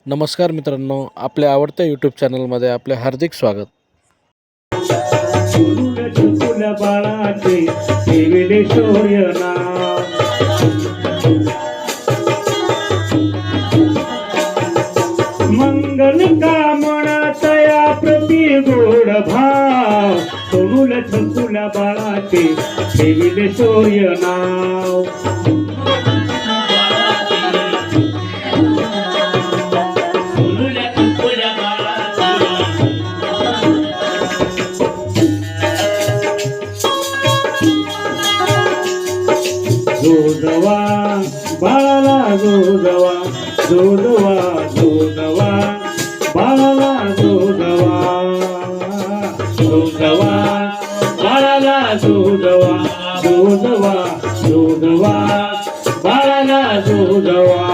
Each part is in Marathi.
नमस्कार मित्रांनो, आपल्या आवडत्या यूट्यूब चॅनलमध्ये आपले हार्दिक स्वागत. बाळाचे ठेविले शौर्य नाव, मंगल कामना तया प्रति गोड भाव, सोनुल छकुला बाळाचे ठेविले शौर्य नाव. जोजवा बाळाला जोजवा, जोजवा जोजवा बाळाला जोजवा, जोजवा बाळाला जोजवा, जोजवा जोजवा बाळाला जोजवा.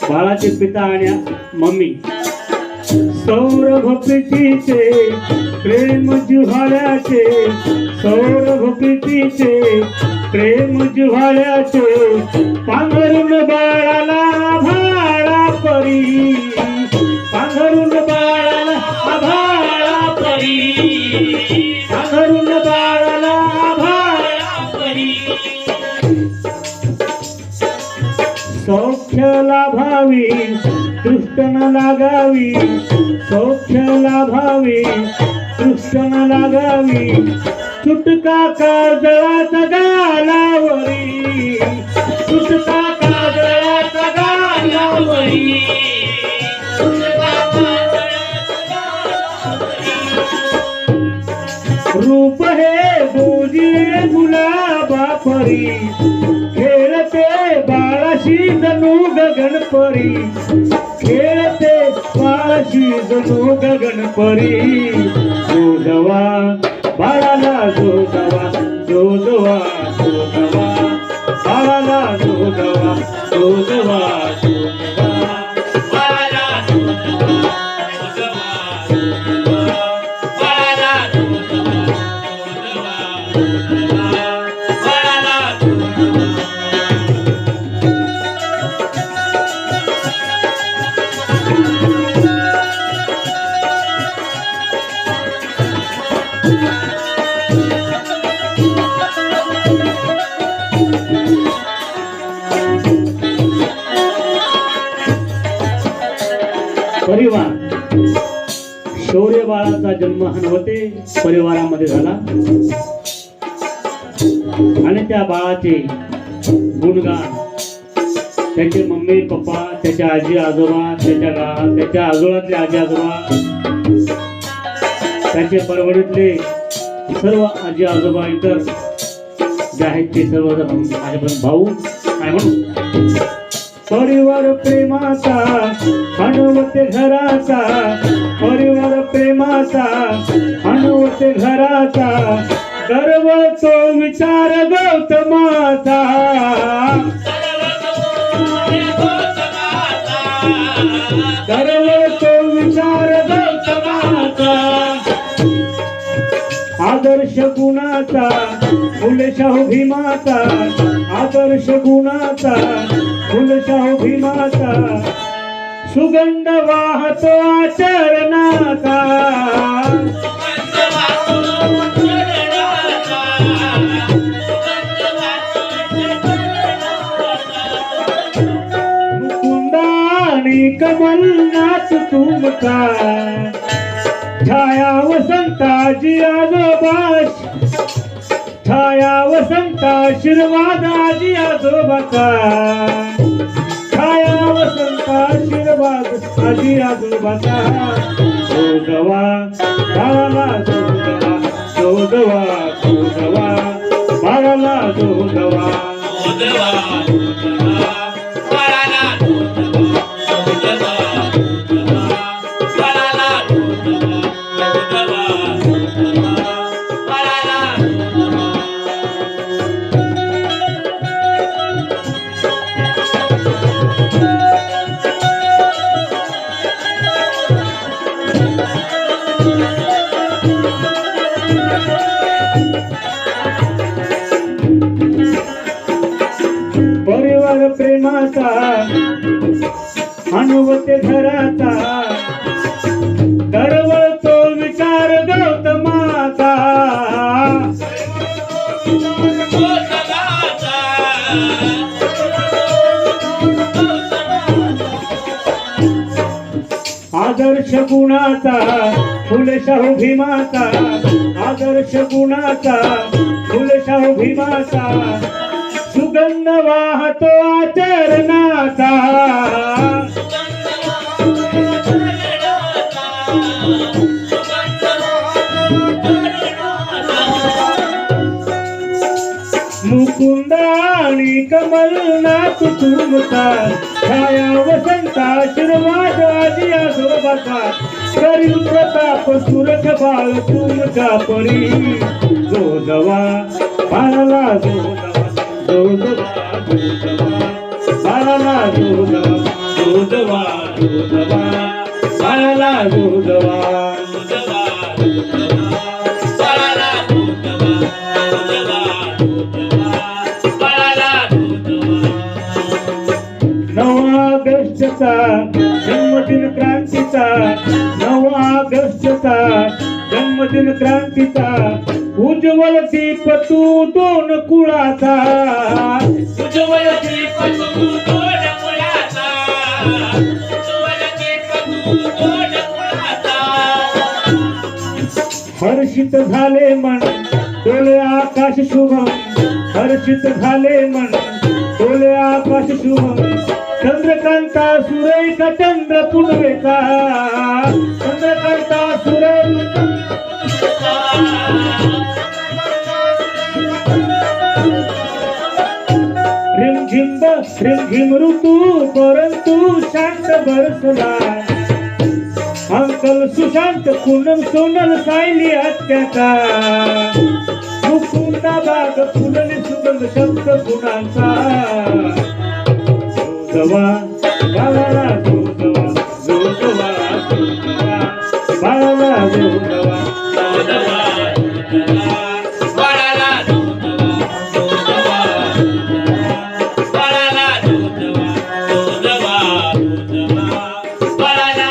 बाळाचे पिता आणि मम्मी सौरभ प्रीतीचे प्रेम जुहाळ्याचे, सौरभ प्रीतीचे प्रेम जुहाळ्याचे, पांघरून बाळाला भाळा परी, पांघरून बाळाला भाळा परी, पांघरून बाळाला भाळा परी. सौख्य लाभावी दृष्ट न लागावी, सौख्य लाभावी दृष्ट न लागावी, सुटका काजळाचा गालावरी, सुटका काजळाचा गालावरी, रूप हे बोजी गुलाबा परी, खेळते बाळाशी जणू गगनपरी, खेळते बाळाशी जणू गगनपरी. जोजवा बाळाला जोजवा, जोजवा जोजवा बाळाला जोजवा, जोजवा जोजवा बाळाला जोजवा, जोजवा जोजवा बाळाला जोजवा, जोजवा बाळाला जोजवा. परिवार. शौर्य बाळाचा जन्म हनवते परिवारामध्ये झाला आणि त्या बाळाचे गुणगान त्याचे मम्मी पप्पा, त्याच्या आजी आजोबा, त्याच्या आजोळातले आजी आजोबा, त्याचे परवडीतले सर्व आजी आजोबा, इतर जे आहेत ते सर्व माझ्यापर्यंत भाऊ काय म्हणू. परिवार प्रेमाचा हणवते घराचा, परिवार प्रेमाचा हणवते घराचा, गर्व तो विचार गौतमाचा, गर्व तो विचार गौतमाचा. आदर्श गुणाचा फुलशाहू भीमाचा, आदर्श गुणाचा फुलशाहू भीमाचा, सुगंध वाहतो आचरणाचा, मुकुंदानी कमलनाथ तुमका, छाया वसंताची आजोबा, छाया वसंता आशीर्वाद आजी आजोबाचा, छाया वसंता आशीर्वाद आजी आजोबाचा. जोजवा बाळाला जोजवा, जोजवा जोजवा बाळाला जोजवा, जोजवा जोजवा बाळाला जोजवा, जोजवा जोजवा बाळाला जोजवा, जोजवा जोजवा बाळाला जोजवा. भीमाचा हनुवते घराचा दरवळतो विचार गौतमाचा आदर्श गुणाचा फुलशाहू भीमाचा आदर्श गुणाचा फुलशाहू भीमाचा सुगंध वाहतो आचरणाचा मुकुंद आणि कमलनाथ तुमचा छाया वसंत आशीर्वाद आजी आजोबाचा करील प्रताप सुरख बाळ तुमच्या परी जो जवा बाळाला जो जवा बाळाला जो जवा बाळाला जो जवा ऑगस्टचा जन्मदिन क्रांतीचा 9 ऑगस्टचा जन्मदिन क्रांतीचा उज्ज्वल दीप तू दोन कुळाचा उज्ज्वल दीप तू दोन कुळाचा उज्ज्वल दीप तू दोन कुळाचा हर्षित झाले मन डोले आकाश शुभम हर्षित झाले मन डोले आकाश शुभम चंद्रकांता सुरेख चंद्र पुनवेचा चंद्रकांता सुरेख रिमझिम ऋतू परंतु शांत बरसला अंकल सुशांत पूनम सोनल सायली हत्याचा मुकुंदा बाग फुलली सुगंध शब्द गुणांचा जवा बाळाला जो जवा बाळाला जो जवा बाळाला जो जवा बाळाला जो जवा बाळाला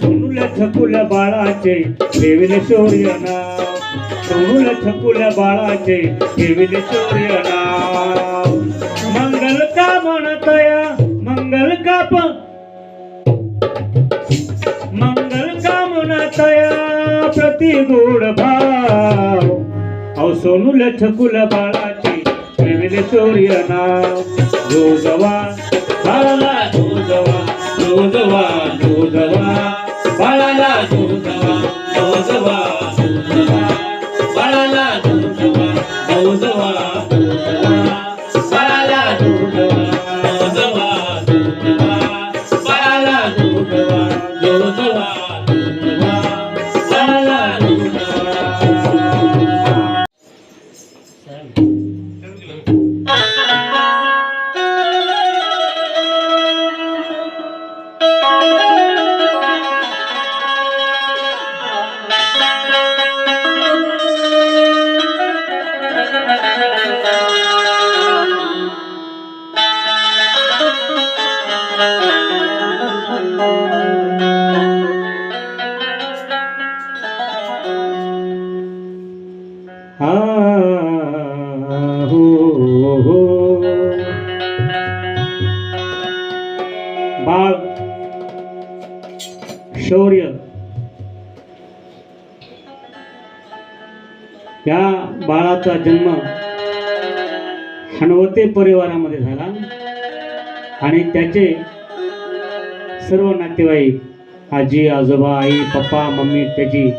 सोनुल्या छकुल्या बाळाचे ठेविले शौर्य नाव सोनुल्या छकुल्या बाळाचे ठेविले शौर्य नाव मंगल का म्हणतया मंगल का म्हणतया प्रति गोड भाव अहो सोनुल्या छकुल्या बाळाची ठेविले शौर्य नाव जो जवा बाळाला जो जवा जो जवा जो जवा बाळाला जो जवा जो जवा जो जवा बाळाला जो जवा जो जवा बाळ शौर्य या बाळाचा जन्म हनवते परिवारामध्ये झाला आणि त्याचे सर्व नातेवाईक आजी आजोबा आई पप्पा मम्मी त्याची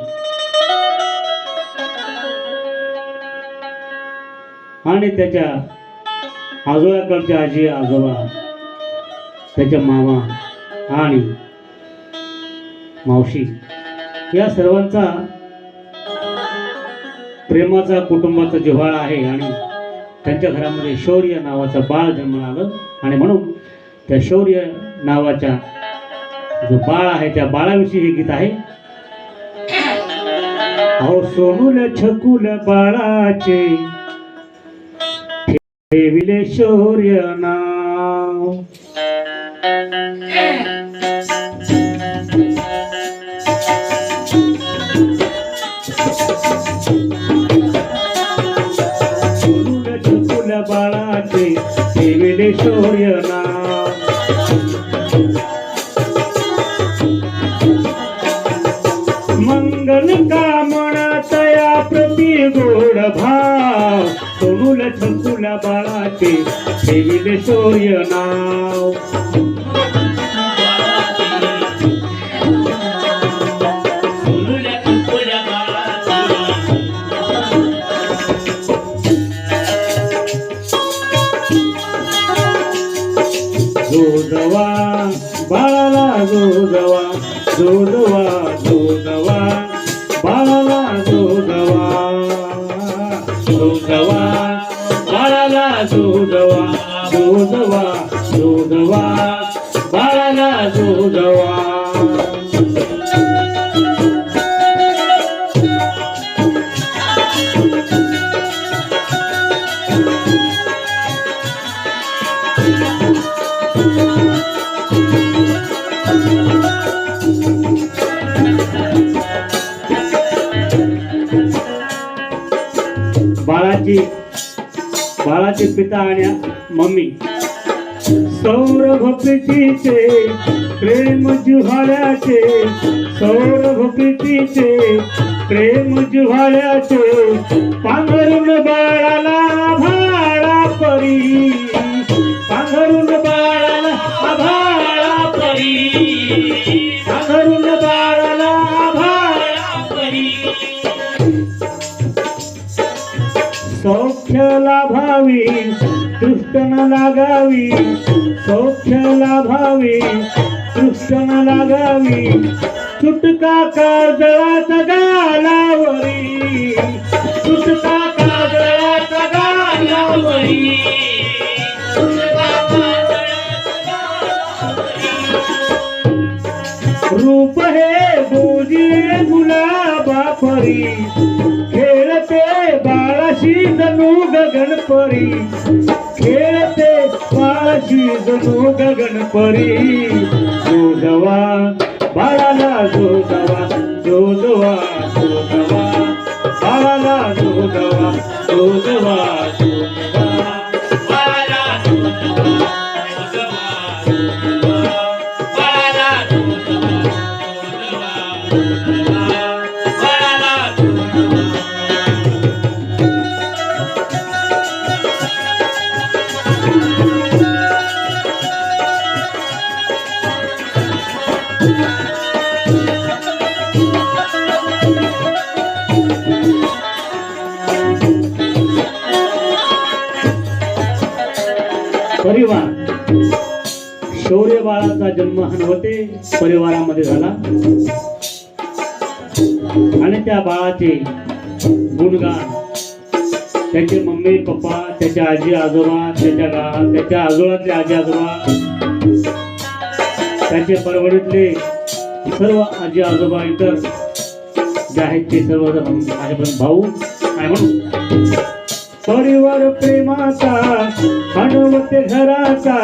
आणि त्याच्या आजोबाकडचे आजी आजोबा त्याच्या मामा आणि मावशी या सर्वांचा प्रेमाचा कुटुंबाचा जिव्हाळा आहे आणि त्यांच्या घरामध्ये शौर्य नावाचा बाळ जन्माला आलं आणि म्हणून त्या शौर्य नावाच्या जो बाळ आहे त्या बाळाविषयी हे गीत आहे. अहो सोनूल छकुल बाळाचे ठेविले शौर्य नाव. फुल बाळाचे ठेविले शौर्य नाव. मंगल कामना तया प्रति गोड भाव. सोनूल छकुल बाळाचे ठेविले शौर्य नाव. जोजवा बाळाला जोजवा, जोजवा जोजवा बाळाला जोजवा, जोजवा बाळाला जोजवा, जोजवा जोजवा बाळाला जोजवा. बाळाचे पिता आणि मम्मी सौरभ प्रीतीचे प्रेम जुहाळ्याचे, सौरभ प्रीतीचे प्रेम जुहाळ्याचे. पांघरून बाळाला आभाळा परी, पांघरून बाळाला आभाळा परी, पांघरून बाळाला आभाळा परी. सौख्य लाभावी दृष्ट न लागावी, सौख्य लाभावी दृष्ट न लागावी. सुटका काजळाचा गालावरी, सुटका काजळाचा गालावरी, सुटका काजळाचा गालावरी. रूप हे बोजी गुलाबा परी, खेळते बाळाशी जणू गगनपरी, खेळते बाळाशी जणू गगनपरी. जोजवा बाळाला जोजवा, जोजवा जोजवा बाळाला जोजवा, जोजवा जोजवा बाळाला जोजवा, जोजवा जोजवा बाळाला जोजवा, जोजवा जोजवा बाळाला जोजवा. परिवार शौर्य बाळाचा जन्म हनवते परिवारामध्ये झाला आणि त्या बाळाचे गुणगान त्याचे मम्मी पप्पा, त्याच्या आजी आजोबा, त्याच्या आजोळातले आजी आजोबा, त्याचे परवडीतले सर्व आजी आजोबा, इतर जे आहेत ते सर्व माझ्यापर्यंत भाऊ काय म्हणू. परिवार प्रेमाचा हणवते घराचा,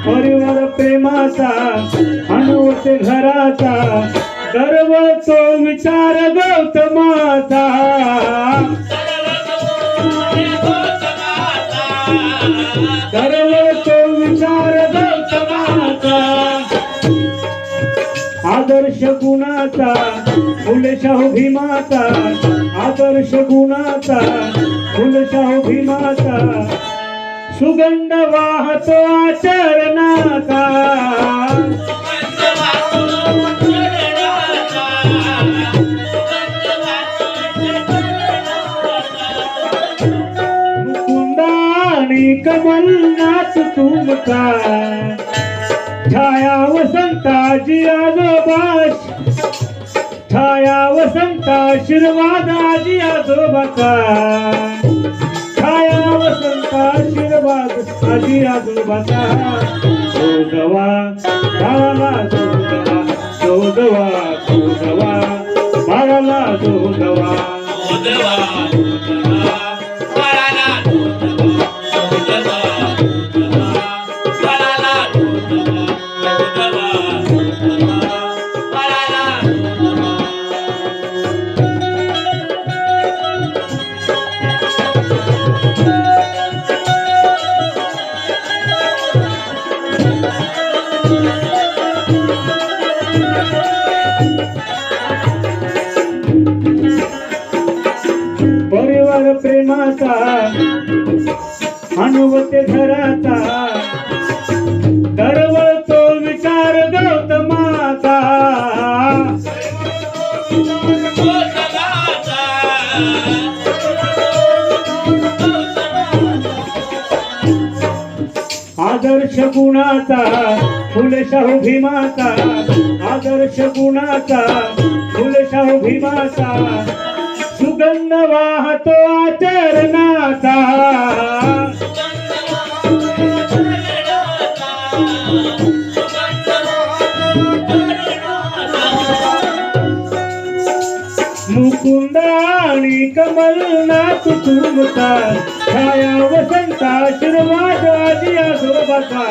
परिवार प्रेमाचा हणवते घराचा. गर्व तो विचार गौतमाचा, गर्व तो विचार गौतमाचा. आदर्श गुणाचा फुलशाहू भीमाचा, आदर्श गुणाचा फुलशाहू भीमाचा. सुगंध वाहतो आचरणाचा, मुकुंदानी कमलनाथ तुमका. छाया वसंताची आजोबा, छाया वसंत आशीर्वाद आजी आजोबाचा. छाया वसंत आशीर्वाद आजी आजोबाचा. जोजवा बाळाला जोजवा, जोजवा जोजवा बाळाला जोजवा, जोजवा जोजवा बाळाला जोजवा. विचार प्रेमाचा अनुभवते घराचा दरवळतो विचार गौतमाचा आदर्श गुणाचा फुले शाहू भीमाचा आदर्श गुणाचा फुले शाहू भीमाचा सुगंध वाहतो आचरणाचा मुकुंद आणि कमलनाथ तुमचा छाया वसंता आशीर्वाद आजी आजोबाचा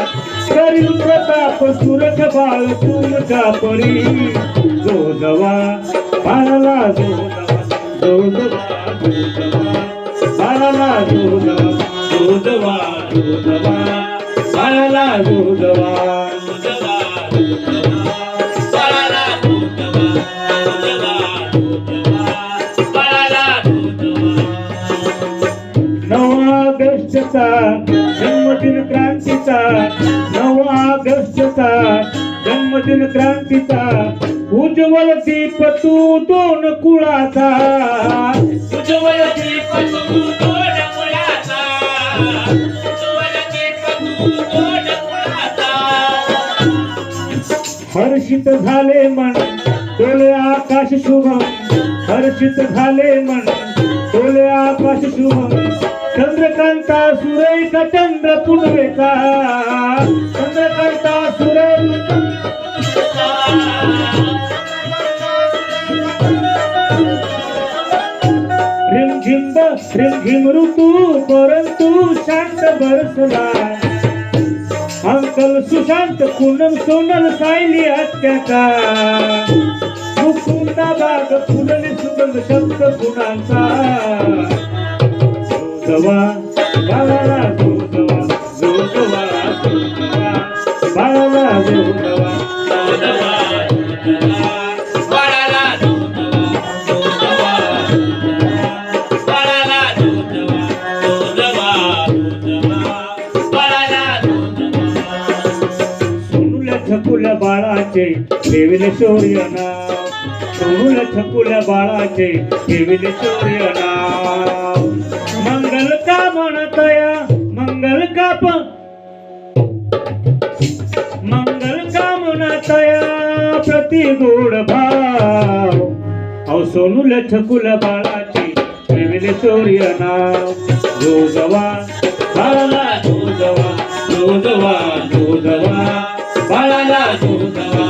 करील प्रताप सुरख बाळ तुमच्या परी जोजवा बाळाला जोजवा बाळाला जोजवा बाळाला जोजवा ऑगस्टचा जन्मदिन क्रांतीचा 9 ऑगस्टचा जन्मदिन क्रांतीचा उज्ज्वल दीप तू दोन कुळाचा उज्ज्वल दीप तू दोन कुळाचा उज्ज्वल दीप तू दोन कुळाचा हर्षित झाले मन डोले आकाश शुभम हर्षित झाले मन डोले आकाश शुभम चंद्रकांता सुरेख चंद्र पुनवेचा चंद्रकांता सुरेख रिमझिम ऋतू परंतु शांत बरसला अंकल सुशांत पूनम सोनल सायली हत्याचा मुकुंदा बाग फुलली सुगंध शब्द गुणांचा जोजवा बाळाला जोजवा जोजवा जोजवा बाळाला जोजवा जोजवा बाळाला जोजवा जोजवा बाळाला जोजवा जोजवा बाळाला सोनूला छकुल्या बाळाचे ठेविले शौर्य नाव सोनूला छकुल्या बाळाचे ठेविले शौर्य नाव मंगल का म्हणतया मंगल का म्हणतया प्रति गोड भाव अहो सोनूला छकुल्या बाळाचे ठेविले शौर्य नाव जोजवा बाळाला जोजवा जोजवा जोजवा बाळाला जोजवा